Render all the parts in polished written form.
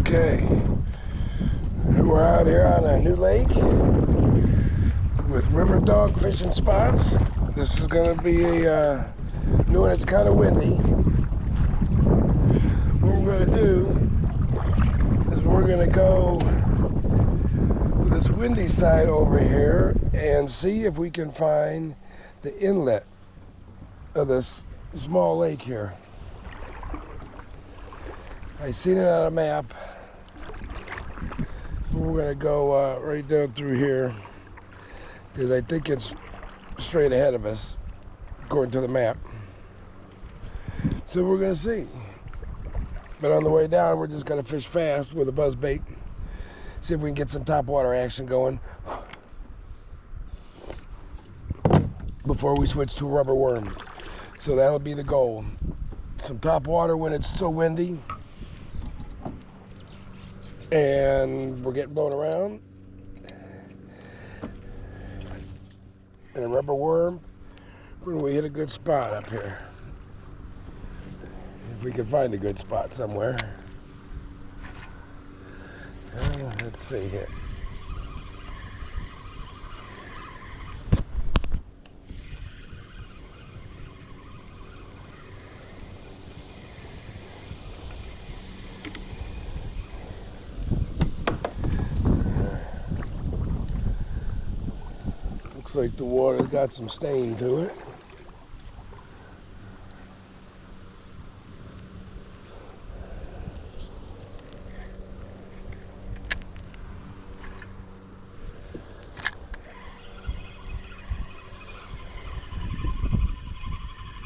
Okay, we're out here on a new lake with river dog fishing spots. This is going to be a new one. It's kind of windy. What we're going to do is we're going to go to this windy side over here and see if we can find the inlet of this small lake here. I seen it on a map. So we're gonna go right down through here because I think it's straight ahead of us according to the map. So we're gonna see. But on the way down, we're just gonna fish fast with a buzz bait. See if we can get some top water action going before we switch to a rubber worm. So that'll be the goal. Some top water when it's so windy and we're getting blown around, and a rubber worm when we hit a good spot up here, if we can find a good spot somewhere. Let's see here. Looks like the water's got some stain to it.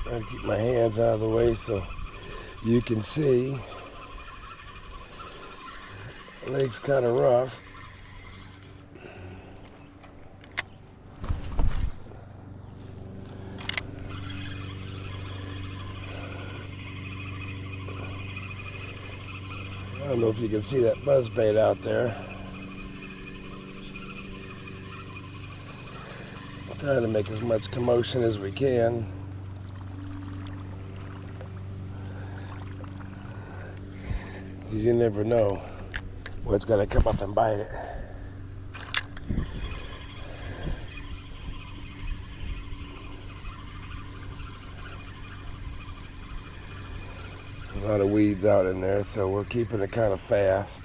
Try to keep my hands out of the way so you can see. The lake's kind of rough. I don't know if you can see that buzz bait out there. Trying to make as much commotion as we can. You never know what's gonna come up and bite it. A lot of weeds out in there, so we're keeping it kind of fast.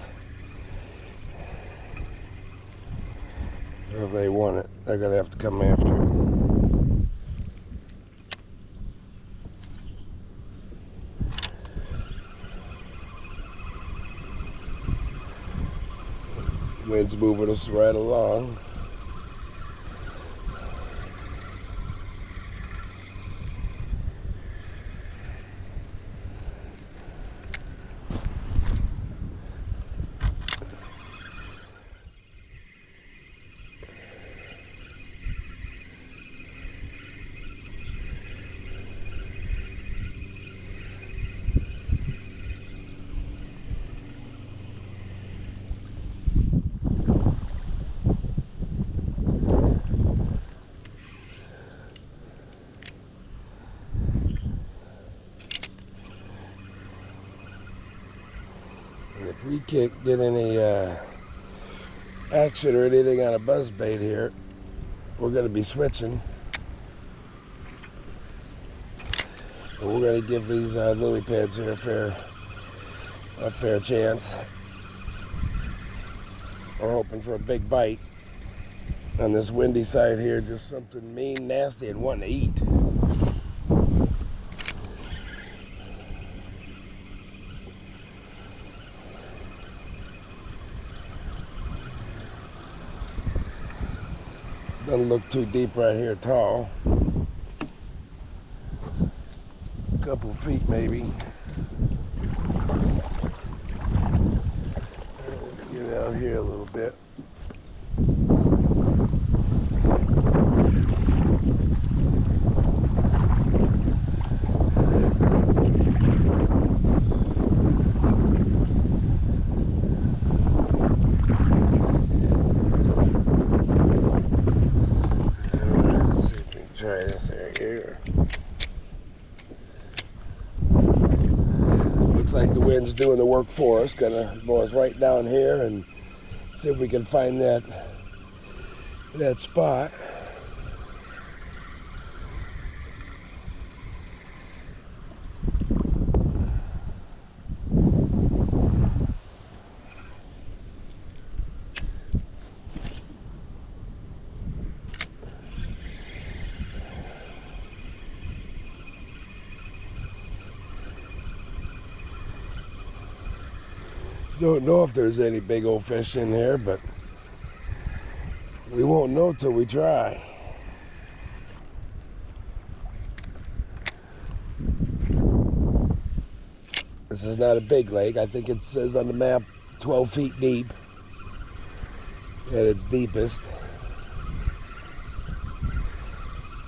If they want it, they're gonna have to come after it. Wind's moving us right along. If we can't get any action or anything on a buzz bait here, we're going to be switching. And we're going to give these lily pads here a fair chance. We're hoping for a big bite on this windy side here, just something mean, nasty, and wanting to eat. Doesn't look too deep right here at all. A couple feet maybe. Let's get out here a little bit. Try this area here. like the wind's doing the work for us. Gonna blow us right down here and see if we can find that spot. Don't know if there's any big old fish in here, but we won't know till we try. This is not a big lake. I think it says on the map 12 feet deep at its deepest.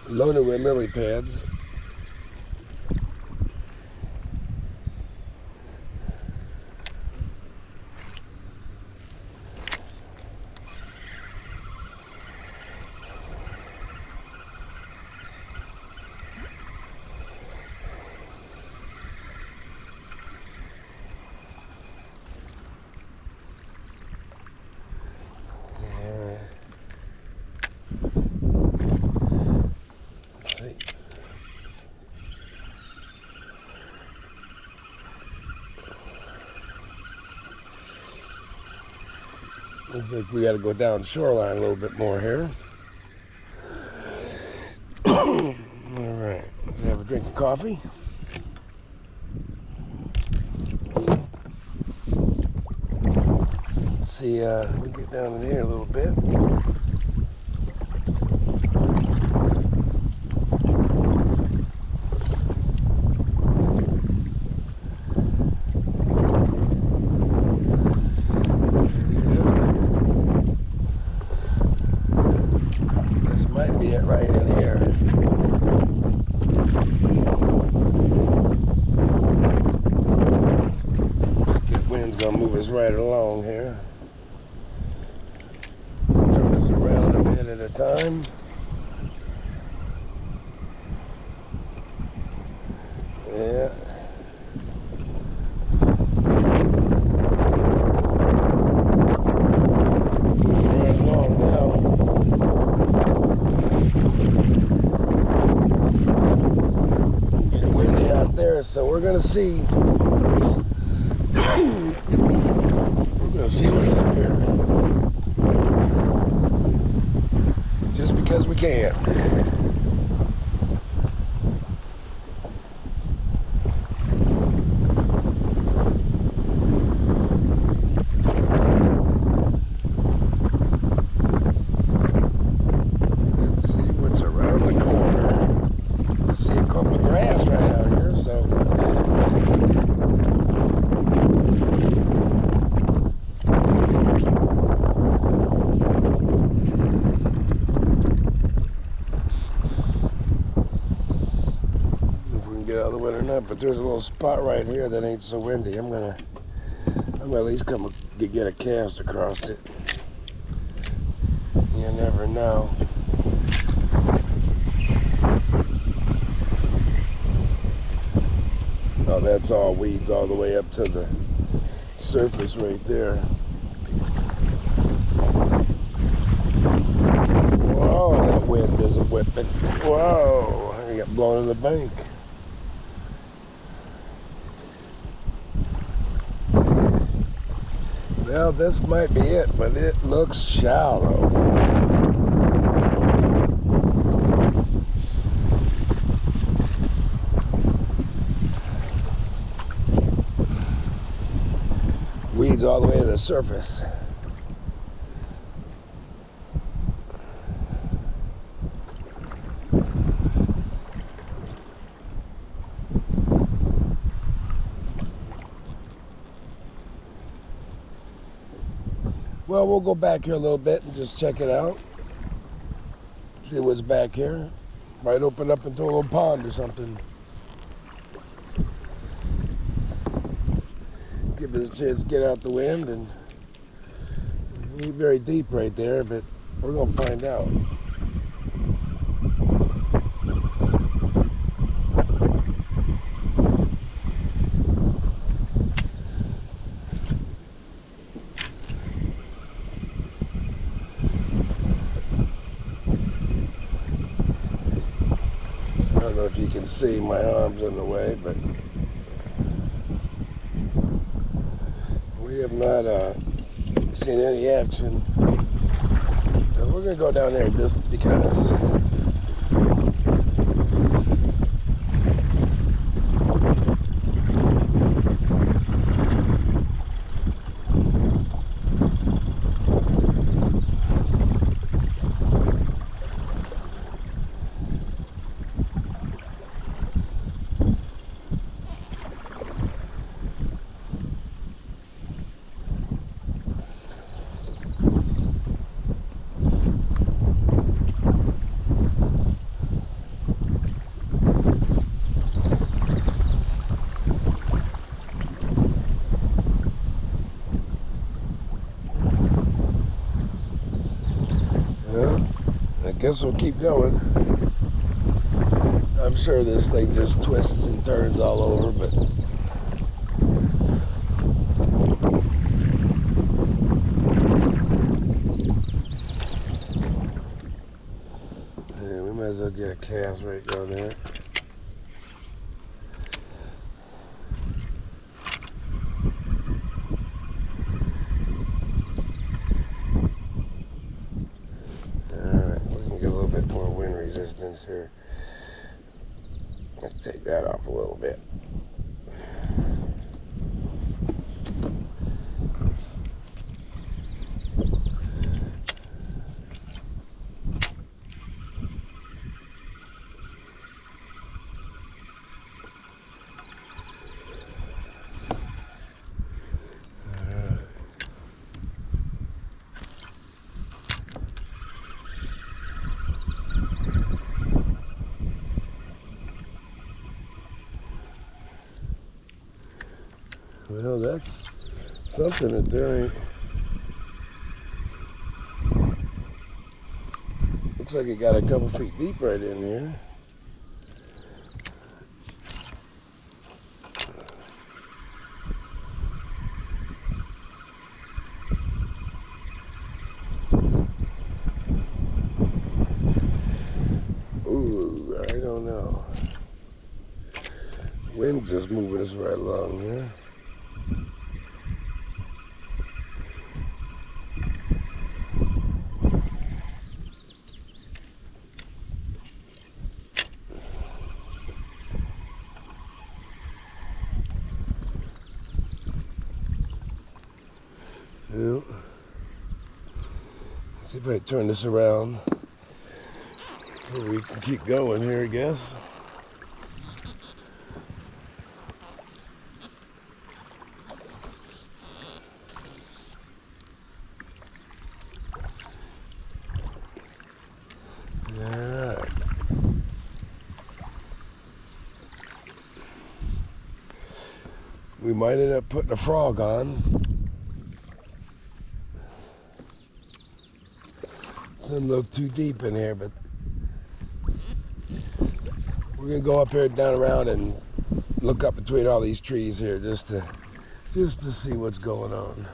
Loaded with lily pads. Looks like we got to go down shoreline a little bit more here. All right, let's have a drink of coffee. Let's see, let me get down in here a little bit. Be it right in here. That wind's gonna move us right along here. Turn us around a bit at a time. Yeah. Moving right along now. There, so we're gonna see. We're gonna see what's up here, just because we can. Let's see what's around the corner. I see a clump of grass right out here. So if we can get out of the wind or not, but there's a little spot right here that ain't so windy. I'm gonna at least come get a cast across it. You never know. Oh, that's all weeds all the way up to the surface right there. Whoa, that wind is a whipping. Whoa, I got blown in the bank. Well, this might be it, but it looks shallow. Weeds all the way to the surface. Well, we'll go back here a little bit and just check it out. See what's back here. Might open up into a little pond or something. Give it a chance to get out the wind, and it ain't very deep right there, but we're gonna find out. can see, my arm's in the way, but we have not seen any action. So we're going to go down there just because. I guess we'll keep going. I'm sure this thing just twists and turns all over, but yeah, we might as well get a cast right down there. Resistance here. Let's take that off a little bit. Well, that's something that there ain't. Looks like it got a couple feet deep right in here. Ooh, I don't know. Wind's just moving us right along here. Yeah. See if I turn this around so we can keep going here, I guess. Alright. We might end up putting a frog on. Doesn't look too deep in here, but we're gonna go up here, down around, and look up between all these trees here just to see what's going on.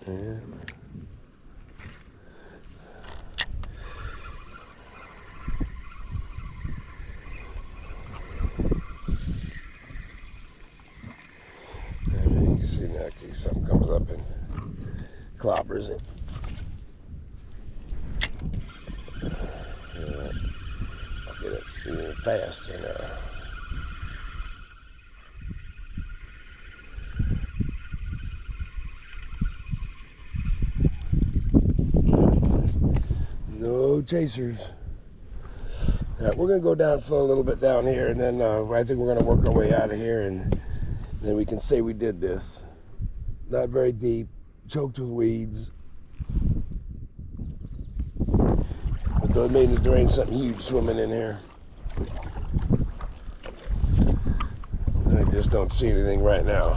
Yeah. You can see now, in case something comes up and clobbers it. Yeah. Let's get it even faster now. No chasers. All right, we're gonna go down, flow a little bit down here, and then I think we're gonna work our way out of here, and then we can say we did this. Not very deep, choked with weeds, Though it means that there ain't something huge swimming in here. I just don't see anything right now.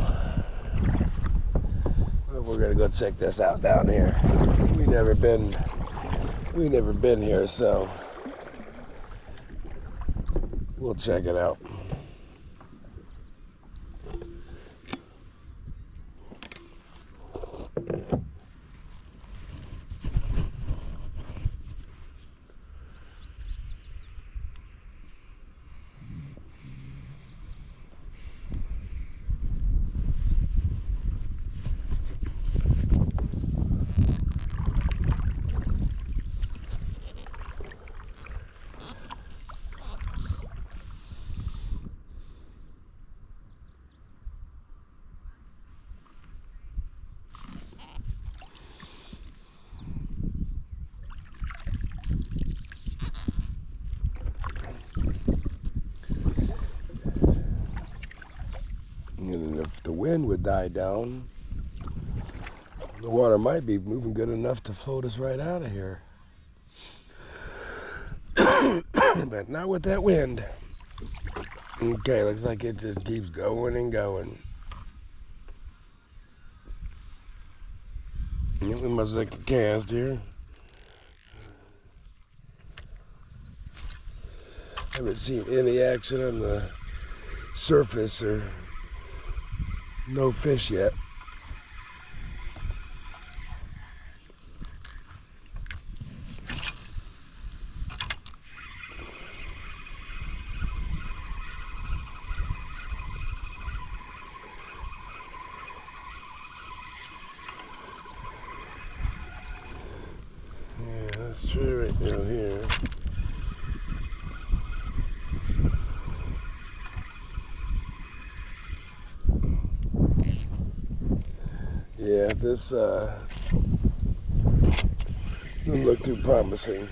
But we're gonna go check this out down here. We never been here, so we'll check it out. And if the wind would die down, the water might be moving good enough to float us right out of here. But not with that wind. Okay, looks like it just keeps going and going. Yeah, we must take a cast here. Haven't seen any action on the surface or no fish yet. Yeah, that's true right down here. Yeah, this doesn't look too promising.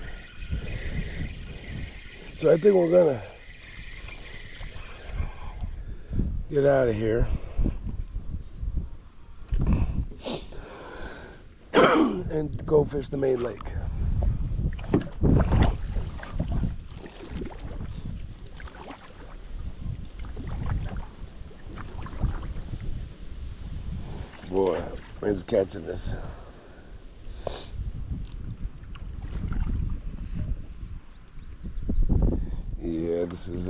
So I think we're gonna get out of here and go fish the main lake. Boy, wind's catching this. Yeah, this is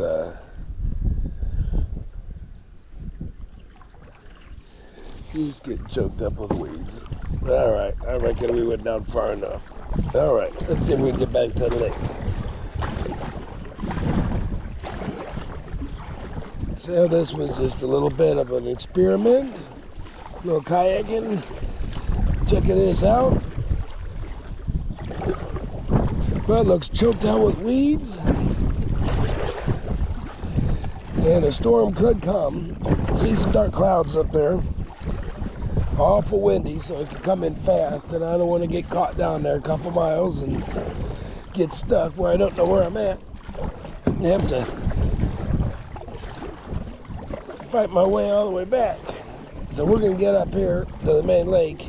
you just get choked up with weeds. All right, I reckon we went down far enough. All right, let's see if we can get back to the lake. So this was just a little bit of an experiment, a little kayaking, checking this out. But it looks choked out with weeds. And a storm could come. See some dark clouds up there. Awful windy, so it could come in fast, and I don't want to get caught down there a couple miles and get stuck where I don't know where I'm at. I have to fight my way all the way back. So we're going to get up here to the main lake.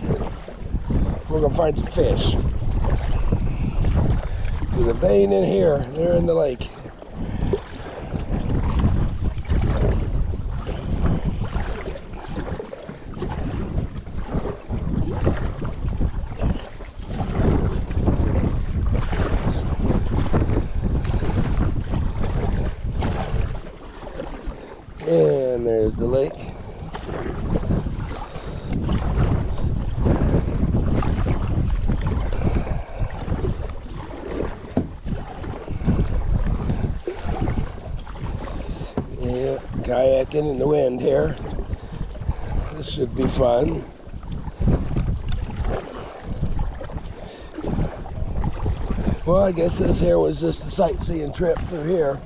We're going to find some fish. Because if they ain't in here, they're in the lake. And there's the lake. Yeah, kayaking in the wind here. This should be fun. Well, I guess this here was just a sightseeing trip through here.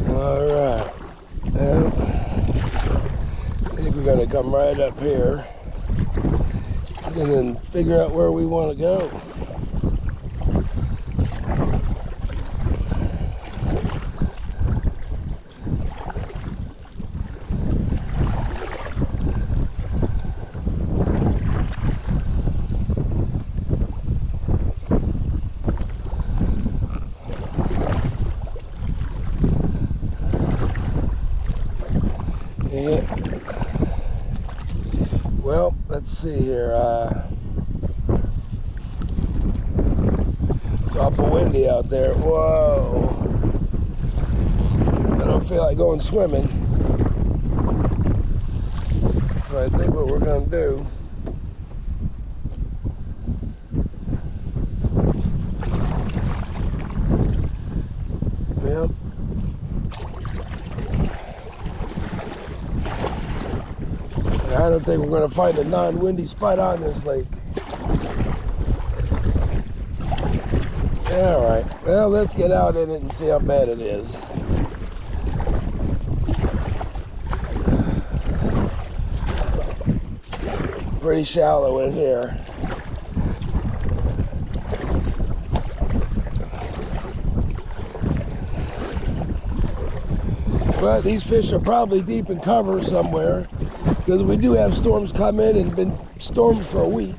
Alright, well, I think we're going to come right up here and then figure out where we want to go. Yeah. Well, let's see here. It's awful windy out there. Whoa. I don't feel like going swimming. So I think what we're going to do, yep. I don't think we're going to find a non-windy spot on this lake. All right, well, let's get out in it and see how bad it is. Pretty shallow in here. But these fish are probably deep in cover somewhere, because we do have storms come in and been storms for a week.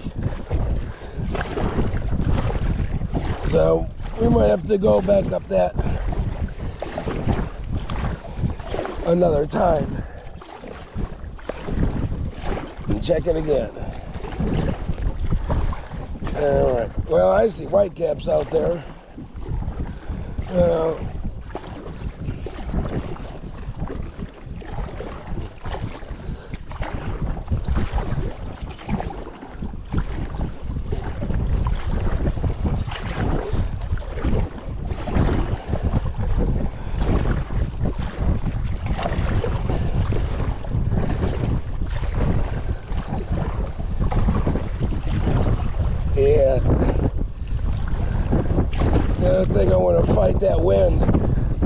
So we might have to go back up that another time and check it again. All right. Well, I see whitecaps out there. Yeah. I think I want to fight that wind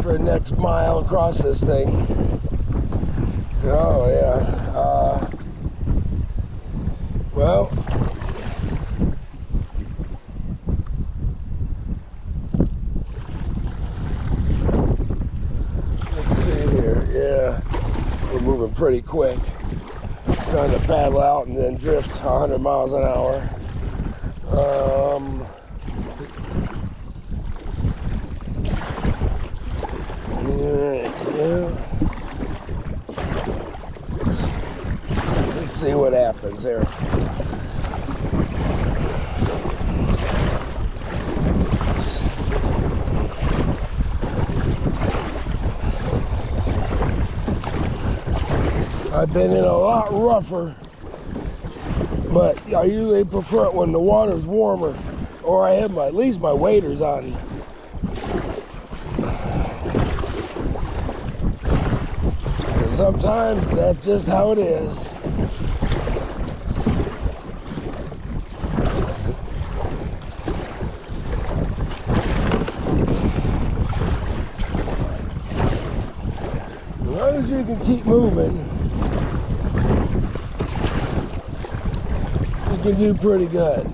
for the next mile across this thing. Oh, yeah. Well, let's see here. Yeah, we're moving pretty quick. Trying to paddle out and then drift 100 miles an hour. Yeah. Let's see what happens here. I've been in a lot rougher, but I usually prefer it when the water's warmer, or I have at least my waders on. Sometimes that's just how it is. As long as you can keep moving, you can do pretty good,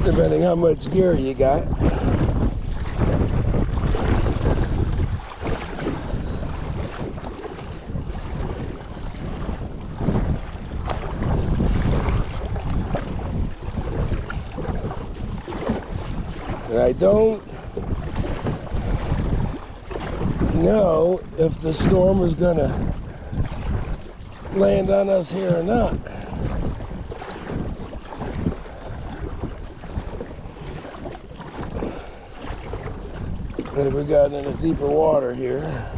depending how much gear you got. And I don't know if the storm is going to land on us here or not. And we got into deeper water here.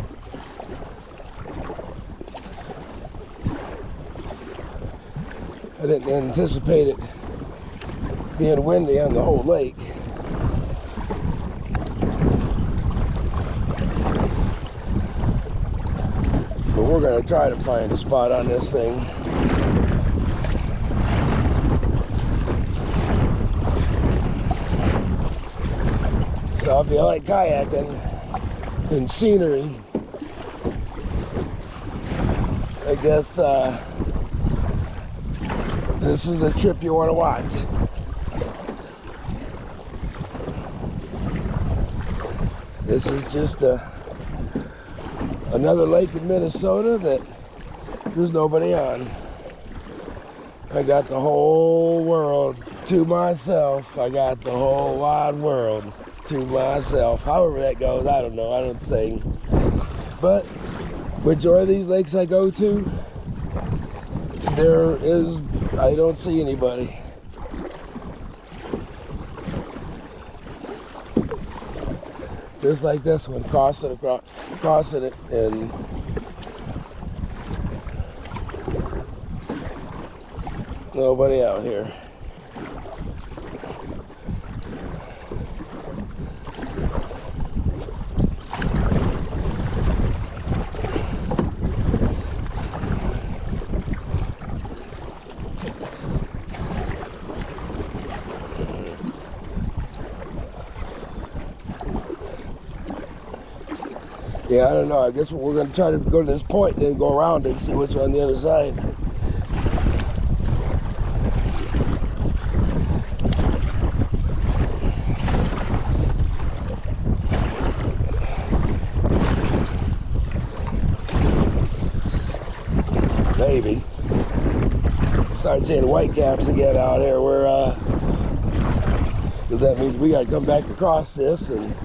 I didn't anticipate it being windy on the whole lake. But we're going to try to find a spot on this thing. So if you like kayaking and scenery, I guess this is a trip you want to watch. This is just another lake in Minnesota that there's nobody on. I got the whole world to myself. I got the whole wide world to myself. However that goes, I don't know. I don't sing. But Majority of these lakes I go to, I don't see anybody. Just like this one, crossing it, and nobody out here. Yeah, I don't know. I guess we're going to try to go to this point and then go around and see what's on the other side. Maybe. Start seeing white caps again out here. That means we got to come back across this and.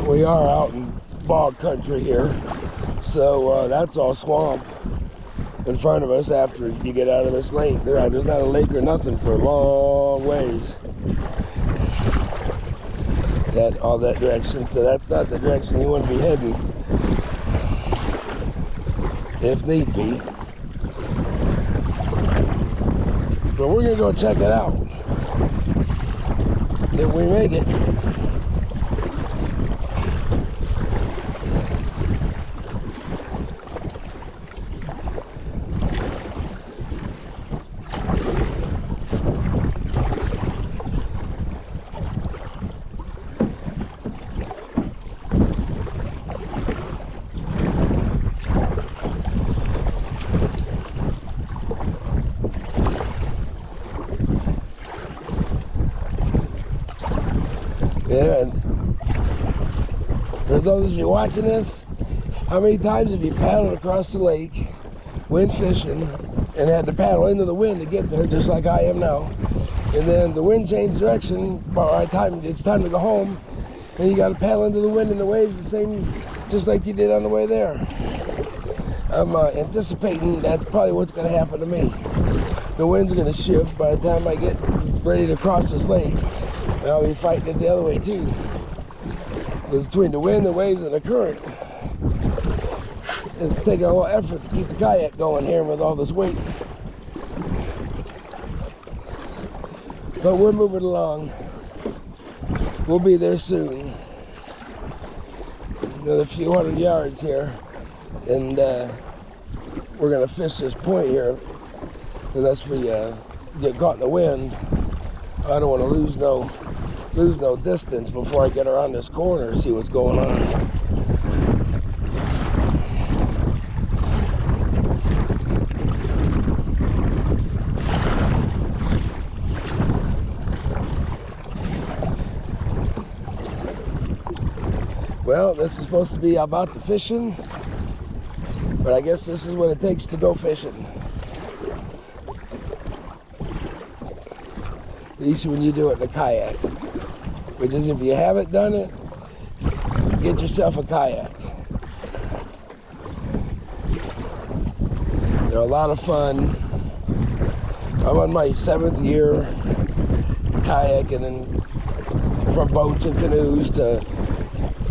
We are out in bog country here, so that's all swamp in front of us after you get out of this lake. There's not a lake or nothing for a long ways. All that direction, so that's not the direction you want to be heading, if need be. But we're gonna go check it out if we make it. Yeah, and for those of you watching this, how many times have you paddled across the lake, went fishing, and had to paddle into the wind to get there, just like I am now? And then the wind changed direction, by the time it's time to go home, and you got to paddle into the wind and the waves the same, just like you did on the way there. I'm anticipating that's probably what's going to happen to me. The wind's going to shift by the time I get ready to cross this lake. And I'll be fighting it the other way too. Because between the wind, the waves, and the current, it's taking a little effort to keep the kayak going here with all this weight. But we're moving along. We'll be there soon. Another few hundred yards here, and we're gonna fish this point here unless we get caught in the wind. I don't want to lose no distance before I get around this corner and see what's going on. Well, this is supposed to be about the fishing, but I guess this is what it takes to go fishing. At least when you do it in a kayak. Which is, if you haven't done it, get yourself a kayak. They're a lot of fun. I'm on my 7th year kayaking, and from boats and canoes to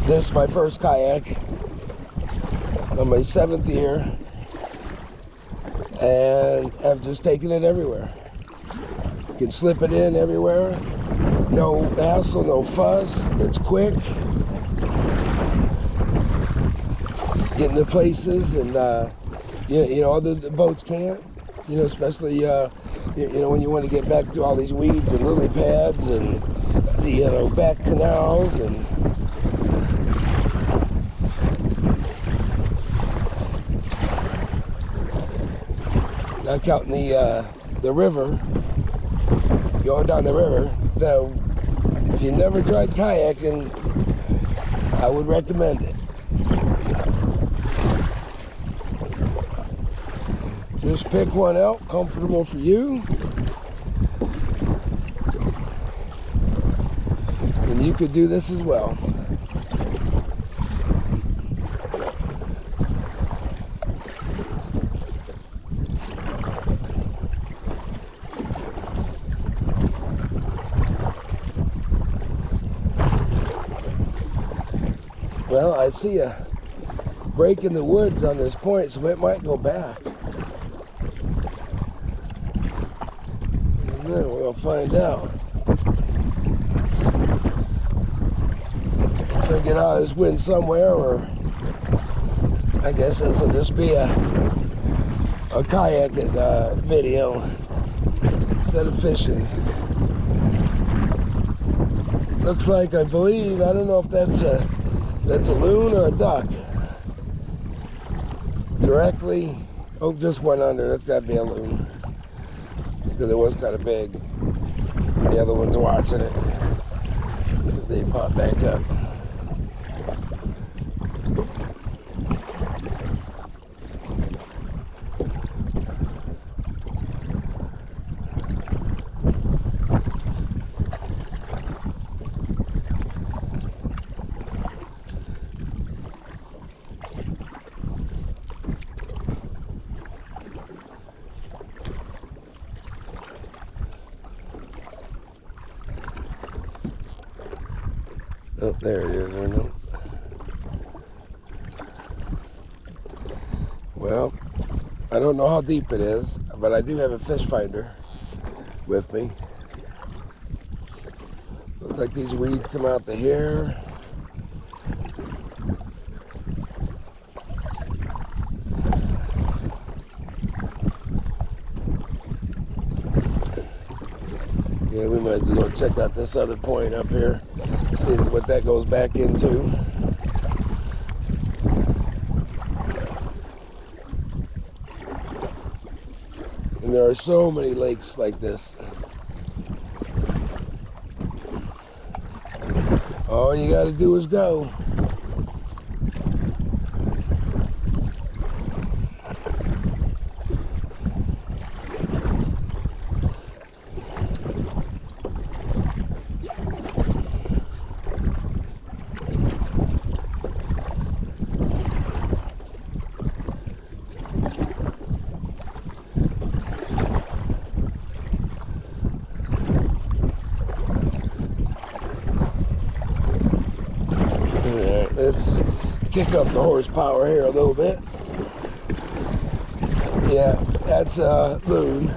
this, my first kayak. On my 7th year, and I've just taken it everywhere. You can slip it in everywhere. No hassle, no fuss. It's quick. Getting to places, and you know, other boats can't. You know, especially you know, when you want to get back through all these weeds and lily pads and the back canals and. Like out in the river, going down the river. So if you've never tried kayaking, I would recommend it. Just pick one out, comfortable for you. you could do this as well. Well, I see a break in the woods on this point, so it might go back. And then we'll find out. Gonna get out of this wind somewhere, or I guess this will just be a kayaking video instead of fishing. Looks like, I believe, I don't know if that's a loon or a duck. Directly, oh, just went under. That's got to be a loon, because it was kind of big. The other one's watching it, so they pop back up. Oh, there it is. There, no. Well, I don't know how deep it is, but I do have a fish finder with me. Looks like these weeds come out to here. Yeah, we might as well go check out this other point up here, see what that goes back into. And there are so many lakes like this. All you gotta do is go. Let's kick up the horsepower here a little bit. Yeah, that's a loon.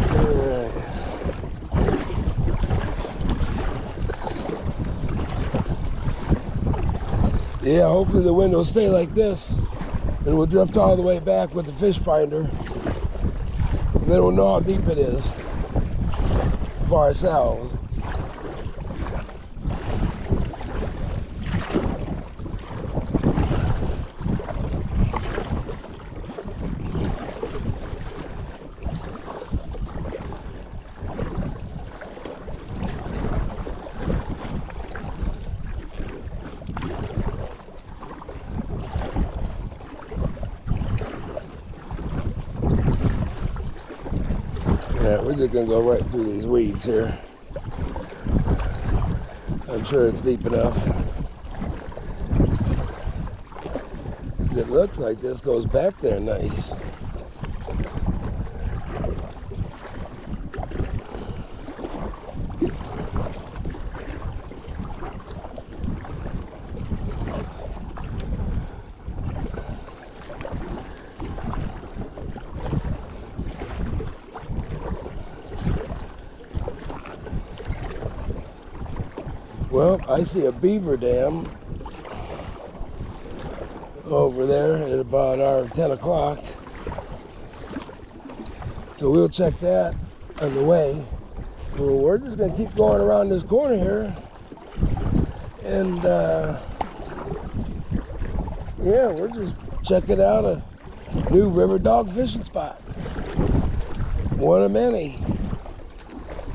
Alright. Yeah, hopefully the wind will stay like this, and we'll drift all the way back with the fish finder, and then we'll know how deep it is for ourselves. Yeah, we're just gonna go right through these weeds here. I'm sure it's deep enough. 'Cause it looks like this goes back there nice. Well, I see a beaver dam over there at about our 10 o'clock. So we'll check that on the way. Well, we're just going to keep going around this corner here. And, yeah, we're just checking out a new river dog fishing spot. One of many.